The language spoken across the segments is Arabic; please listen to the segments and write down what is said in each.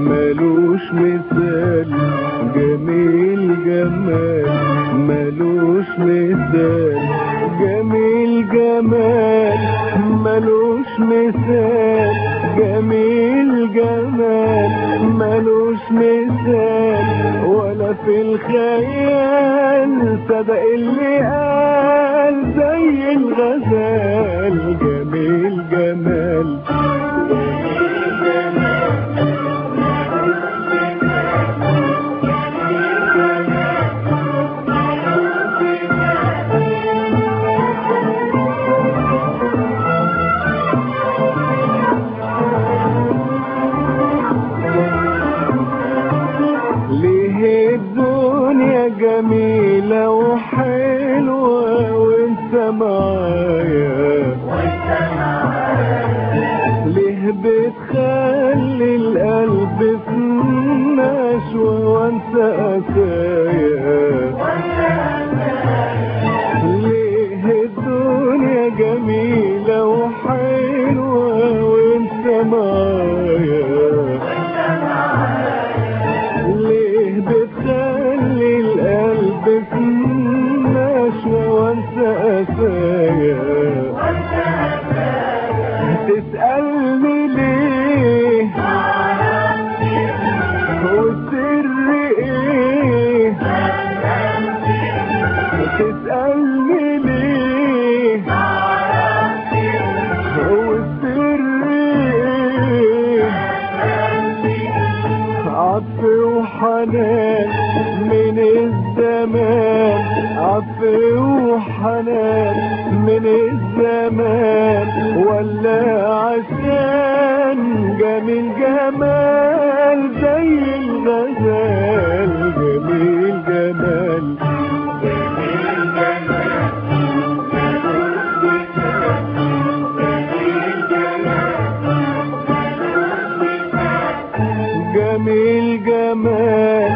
ملوش مثال، جميل جمال ملوش مثال، جميل جمال ملوش مثال، جميل جمال ملوش مثال، ولا في الخيال صدق اللي قال زي الغزال. جميل جمال جميلة وحلوة وانت معايا، ليه بتخلي القلب في نشوة وانت قسايا، ليه الدنيا جميلة وحلوة وانت معايا، ليه بتخلي القلب في نشوة وانت قسايا، تسألني ليه والسر ايه، تسألني ليه والسر ايه، عطف وحنان من الزمان، عطف وحنان من الزمان، ولا عشان جميل جمال زي الغزال. جميل جمال جميل جمال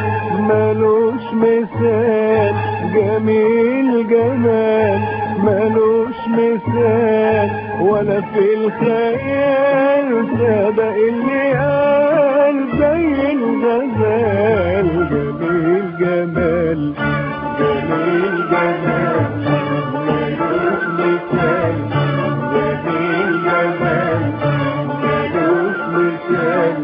ملوش مثال، جميل جمال ملوش مثال، ولا في الخيال سبق اللي قال زي الغزال. جميل جمال جميل جمال ملوش مثال، جميل جمال ملوش مثال.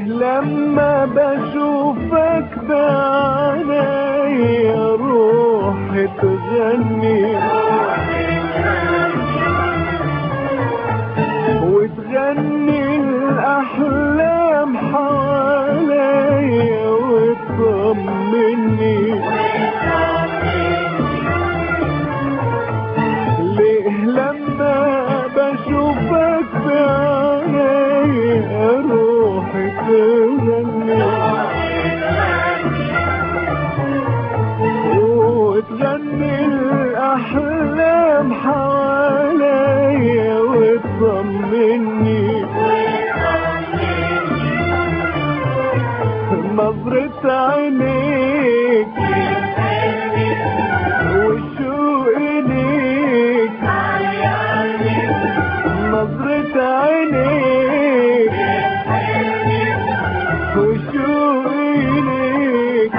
لما بشوفك بعينيا روحي تغني وتغني الأحلام حواليا وتطمني، ليه لما بشوفك بعينيا روحي تغني وتغني الأحلام حواليا وتطمني، نظرة عينيك والشوق إليك، نظرة عينيك والشوق إليك،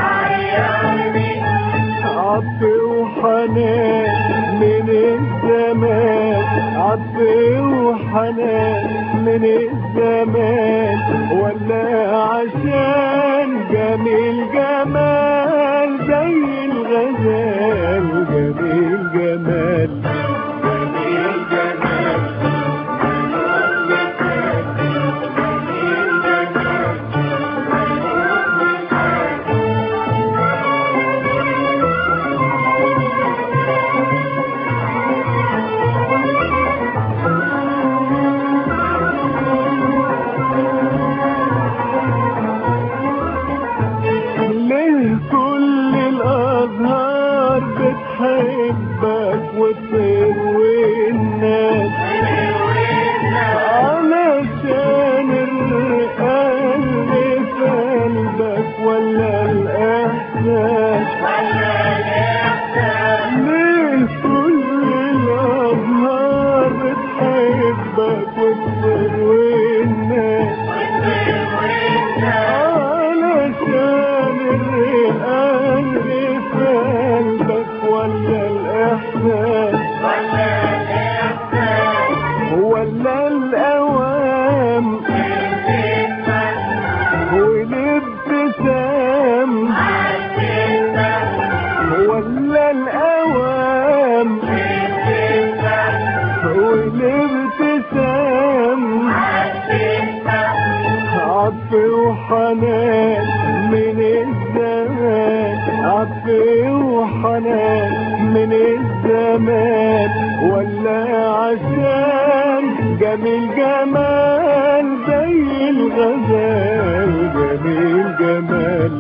عطف وحنان من الزمان، عطف وحنان من الزمان، ولا عشان جميل جمال زي الغزال. جميل جمال جميل جمال الابتسام عطف وحنان من الزمان، عطف وحنان من الزمان، ولا عشان جميل جمال زي الغزال، جميل جمال